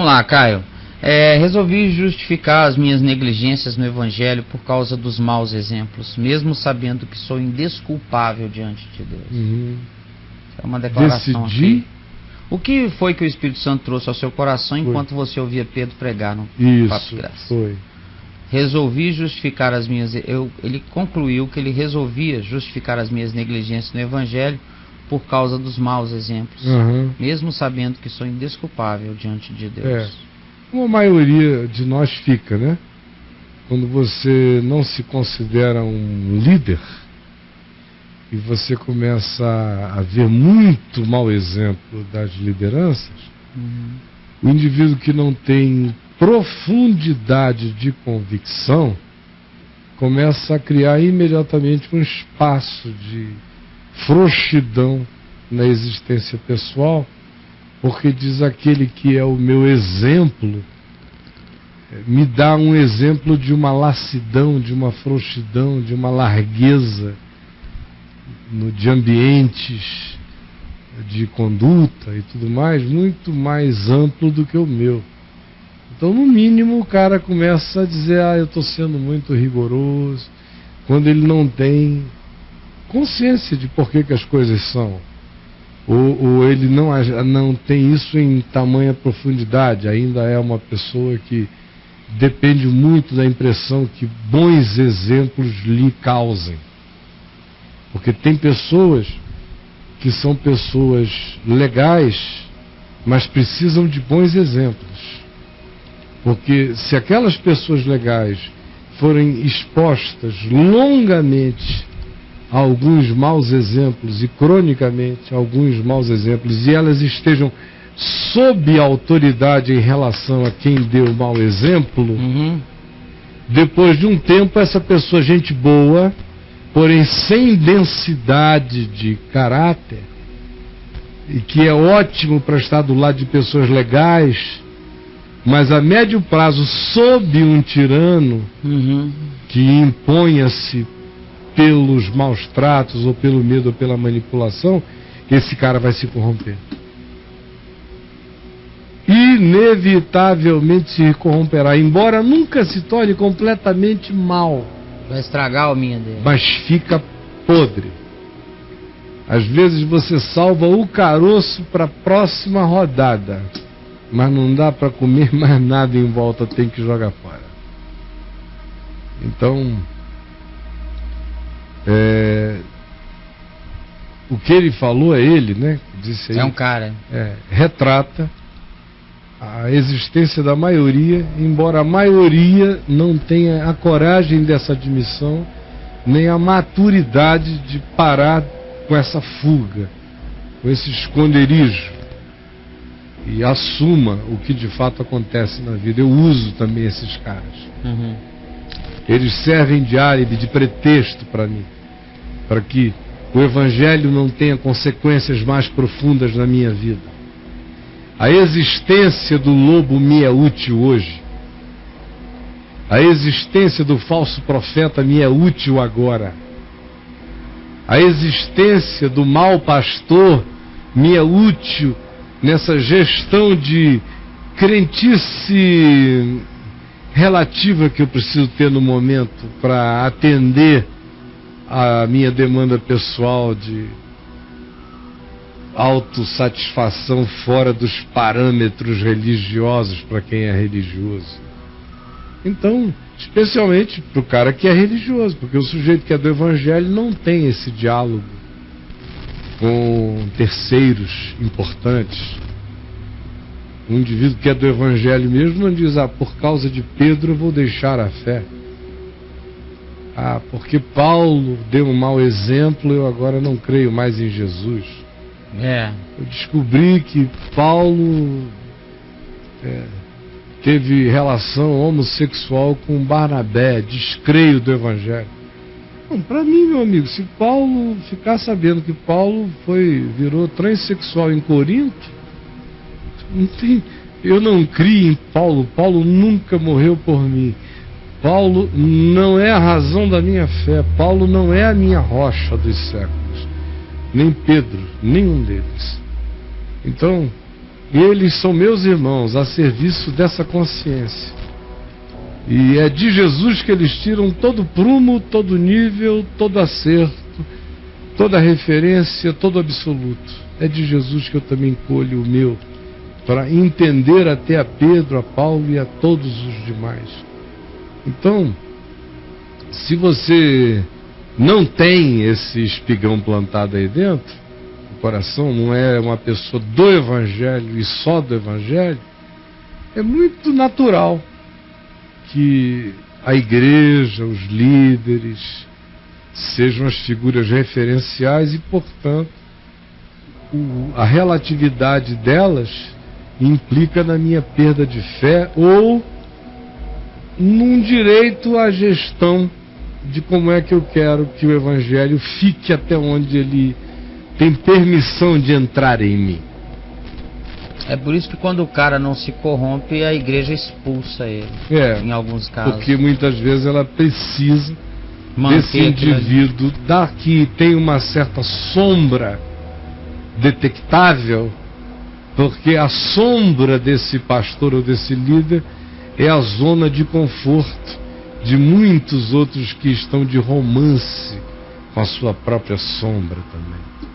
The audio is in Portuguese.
lá, Caio. Resolvi justificar as minhas negligências no Evangelho por causa dos maus exemplos, mesmo sabendo que sou indesculpável diante de Deus. É uma declaração aqui. O que foi que o Espírito Santo trouxe ao seu coração enquanto você ouvia Pedro pregar no Papo de Graça? Foi. Resolvi justificar as minhas... Ele concluiu que ele resolvia justificar as minhas negligências no Evangelho por causa dos maus exemplos, mesmo sabendo que sou indesculpável diante de Deus. Como a maioria de nós fica, né? Quando você não se considera um líder e você começa a ver muito mau exemplo das lideranças, o indivíduo que não tem profundidade de convicção começa a criar imediatamente um espaço de frouxidão na existência pessoal, porque diz: aquele que é o meu exemplo me dá um exemplo de uma lassidão, de uma frouxidão, de uma largueza de ambientes de conduta e tudo mais, muito mais amplo do que o meu. Então, no mínimo, o cara começa a dizer: eu estou sendo muito rigoroso, quando ele não tem consciência de por que as coisas são, ou ele não tem isso em tamanha profundidade, ainda é uma pessoa que depende muito da impressão que bons exemplos lhe causem. Porque tem pessoas que são pessoas legais, mas precisam de bons exemplos. Porque se aquelas pessoas legais forem expostas longamente a alguns maus exemplos e cronicamente a alguns maus exemplos, e elas estejam sob autoridade em relação a quem deu mau exemplo, depois de um tempo essa pessoa, gente boa, porém sem densidade de caráter, e que é ótimo para estar do lado de pessoas legais, mas a médio prazo sob um tirano que imponha-se pelos maus tratos, ou pelo medo, ou pela manipulação, esse cara vai se corromper. Inevitavelmente se corromperá, embora nunca se torne completamente mal. Vai estragar o minha dele. Mas fica podre. Às vezes você salva o caroço para a próxima rodada, mas não dá para comer mais nada em volta, tem que jogar fora. Então, o que ele falou é ele, né? Disse aí, é um cara. Retrata a existência da maioria, embora a maioria não tenha a coragem dessa admissão, nem a maturidade de parar com essa fuga, com esse esconderijo, e assuma o que de fato acontece na vida. Eu uso também esses caras. Eles servem de álibi, de pretexto para mim, para que o Evangelho não tenha consequências mais profundas na minha vida. A existência do lobo me é útil hoje. A existência do falso profeta me é útil agora. A existência do mau pastor me é útil nessa gestão de crentice relativa que eu preciso ter no momento para atender a minha demanda pessoal de autossatisfação fora dos parâmetros religiosos para quem é religioso. Então, especialmente para o cara que é religioso, porque o sujeito que é do Evangelho não tem esse diálogo com terceiros importantes. Um indivíduo que é do Evangelho mesmo não diz: por causa de Pedro eu vou deixar a fé. Porque Paulo deu um mau exemplo, eu agora não creio mais em Jesus. Eu descobri que Paulo teve relação homossexual com Barnabé, descreio do Evangelho. Para mim, meu amigo, se Paulo ficar sabendo que Paulo virou transexual em Corinto, eu não crio em Paulo. Paulo nunca morreu por mim. Paulo não é a razão da minha fé. Paulo não é a minha rocha dos séculos. Nem Pedro, nenhum deles. Então, Eles são meus irmãos a serviço dessa consciência. E é de Jesus que eles tiram todo prumo, todo nível, todo acerto, toda referência, todo absoluto. É de Jesus que eu também colho o meu, para entender até a Pedro, a Paulo e a todos os demais. Então, se você não tem esse espigão plantado aí dentro, o coração não é uma pessoa do Evangelho e só do Evangelho, é muito natural que a igreja, os líderes, sejam as figuras referenciais e, portanto, a relatividade delas implica na minha perda de fé ou num direito à gestão de como é que eu quero que o Evangelho fique até onde ele tem permissão de entrar em mim. É por isso que quando o cara não se corrompe, a igreja expulsa ele, em alguns casos. Porque muitas vezes ela precisa manter desse indivíduo que tem uma certa sombra detectável, porque a sombra desse pastor ou desse líder é a zona de conforto de muitos outros que estão de romance com a sua própria sombra também.